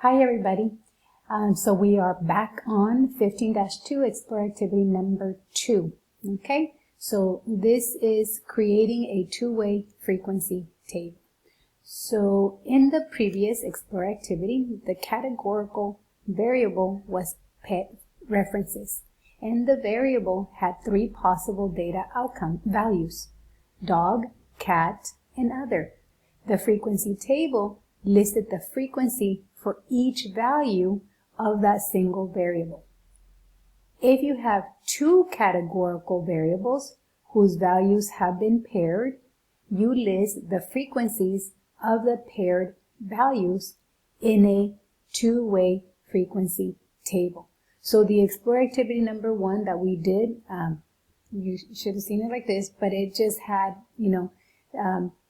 Hi everybody. So we are back on 15-2, explore activity number 2. Okay, so this is creating a two-way frequency table. So in the previous explore activity, the categorical variable was pet references, and the variable had three possible data outcome values: dog, cat, and other. The frequency table listed the frequency for each value of that single variable. If you have two categorical variables whose values have been paired, you list the frequencies of the paired values in a two-way frequency table. So the explore activity number 1 that we did, you should have seen it like this, but it just had,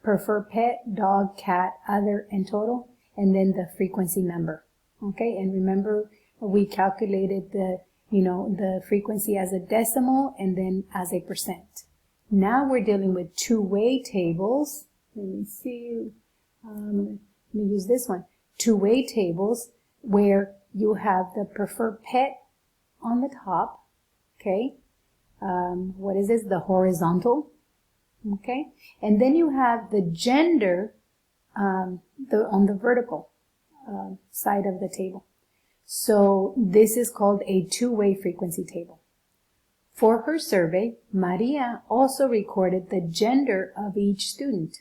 prefer pet, dog, cat, other, and total, and then the frequency number. Okay, and remember we calculated the frequency as a decimal and then as a percent. Now we're dealing with two-way tables. Let me see. Let me use this one. Two-way tables where you have the preferred pet on the top. Okay. What is this? The horizontal. Okay, and then you have the gender on the vertical side of the table. So this is called a two-way frequency table. For her survey, Maria also recorded the gender of each student.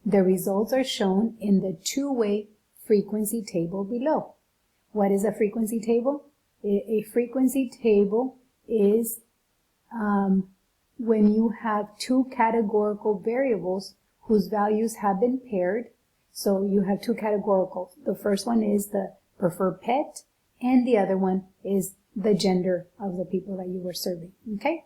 The results are shown in the two-way frequency table below. What is a frequency table? A frequency table is when you have two categorical variables whose values have been paired. So you have two categoricals. The first one is the preferred pet, and the other one is the gender of the people that you were surveying. Okay?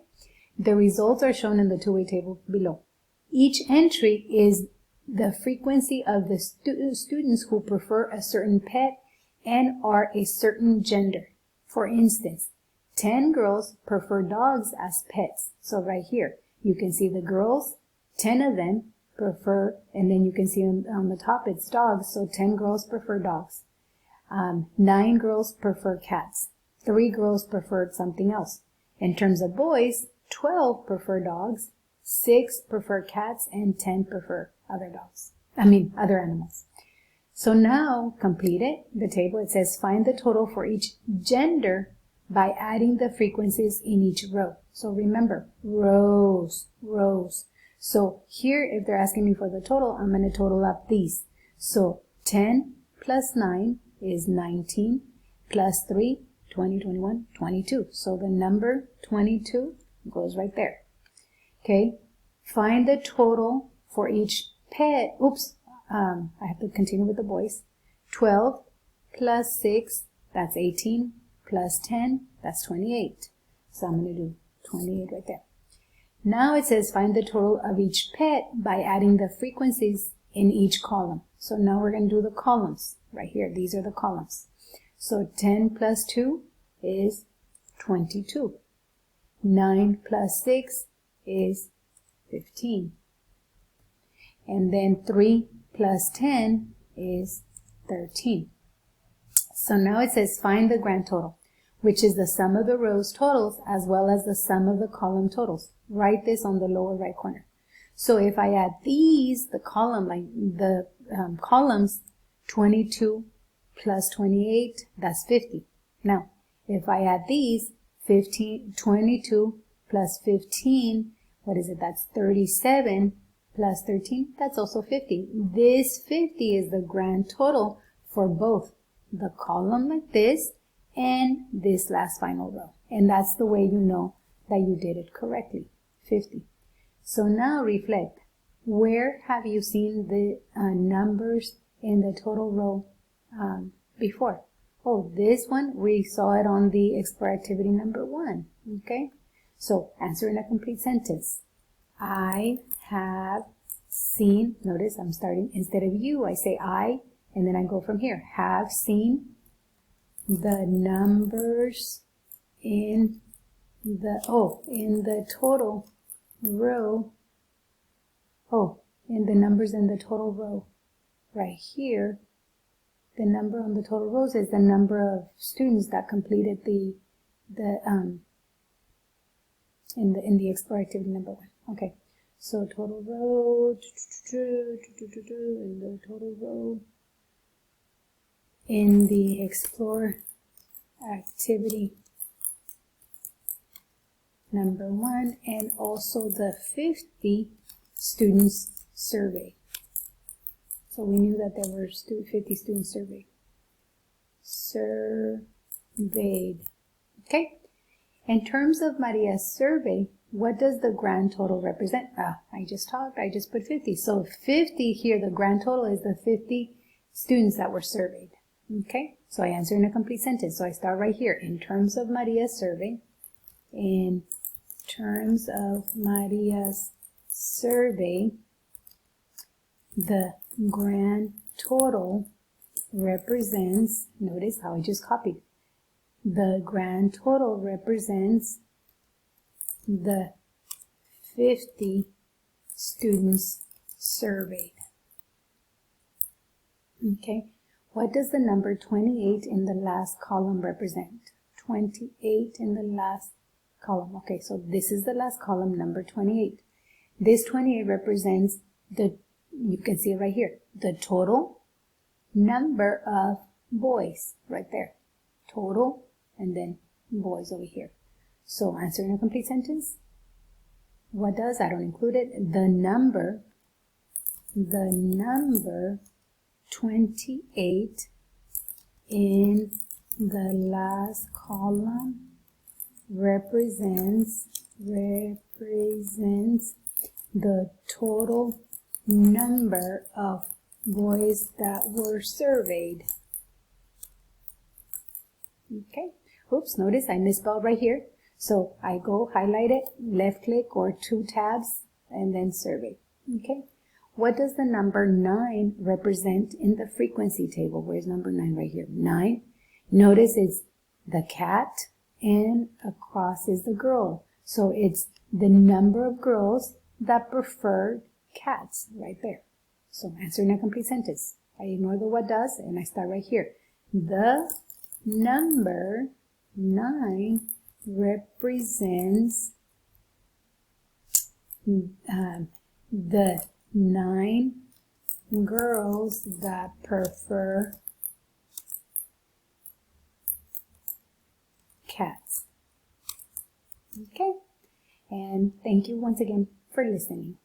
The results are shown in the two-way table below. Each entry is the frequency of the students who prefer a certain pet and are a certain gender. For instance, 10 girls prefer dogs as pets. So right here, you can see the girls, 10 of them prefer, and then you can see on the top it's dogs, so 10 girls prefer dogs. 9 girls prefer cats. 3 girls preferred something else. In terms of boys, 12 prefer dogs, 6 prefer cats, and 10 prefer other animals. So now, complete it, the table. It says find the total for each gender by adding the frequencies in each row. So remember, rows. So here, if they're asking me for the total, I'm going to total up these. So 10 plus 9 is 19, plus 3, 20, 21, 22. So the number 22 goes right there. Okay, find the total for each pet. I have to continue with the boys. 12 plus 6, that's 18. Plus 10, that's 28. So I'm going to do 28 right there. Now it says find the total of each pet by adding the frequencies in each column. So now we're going to do the columns right here. These are the columns. So 10 plus 2 is 22. 9 plus 6 is 15. And then 3 plus 10 is 13. So now it says find the grand total, which is the sum of the rows totals as well as the sum of the column totals. Write this on the lower right corner. So if I add these, the columns, 22 plus 28, that's 50. Now, if I add these, 22 plus 15, what is it? That's 37 plus 13, that's also 50. This 50 is the grand total for both the column like this and this last final row. And that's the way you know that you did it correctly, 50. So now reflect. Where have you seen the numbers in the total row before? Oh, this one, we saw it on the explore activity number 1. Okay? So answer in a complete sentence. I have seen, notice I'm starting, instead of you, I say I, and then I go from here. Have seen the numbers in the total row. In the numbers in the total row right here the number on the total rows is the number of students that completed in the explore activity number 1. Okay, so total row in the total row in the explore activity number 1, and also the 50 students surveyed. So we knew that there were 50 students surveyed. Okay. In terms of Maria's survey, what does the grand total represent? I just put 50. So 50 here, the grand total is the 50 students that were surveyed. Okay, so I answer in a complete sentence. So I start right here. In terms of Maria's survey, in terms of Maria's survey, the grand total represents, notice how I just copied. The grand total represents the 50 students surveyed. Okay, what does the number 28 in the last column represent? 28 in the last column. Okay, so this is the last column, number 28. This 28 represents you can see it right here, the total number of boys right there. Total and then boys over here. So answer in a complete sentence. What does? I don't include it. The number 28 in the last column represents the total number of boys that were surveyed. Okay. Oops, notice I misspelled right here. So I go highlight it, left click or 2 tabs, and then survey. Okay. What does the number 9 represent in the frequency table? Where's number 9? Right here. 9. Notice it's the cat and across is the girl. So it's the number of girls that prefer cats right there. So answer in a complete sentence. I ignore the what does and I start right here. The number 9 represents the 9 girls that prefer cats. Okay, and thank you once again for listening.